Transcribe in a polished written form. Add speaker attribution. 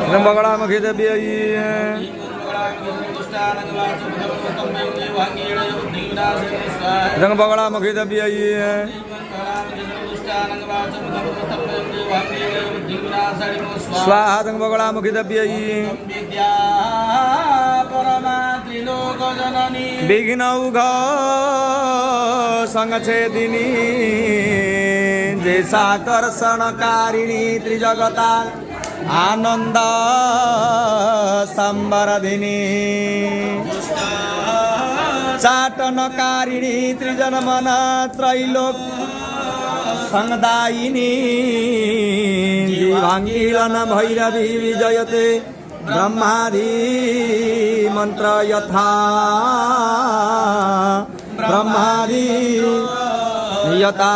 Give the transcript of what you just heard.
Speaker 1: त्र्यंबकमुखी देव्यै त्र्यंबकमुखी देव्यै स्वाहा त्र्यंबकमुखी देव्यै विघ्नौघ संगछेदिनी देशाकर्षणकारिणी त्रिजगता आनंद संवरधिनी चाटनकारिणी त्रिजन्मन त्रैलोक संदायिनी जीवांगीलन भैरवी विजयते ब्रह्मादि मंत्र यथा ब्रह्मादि यथा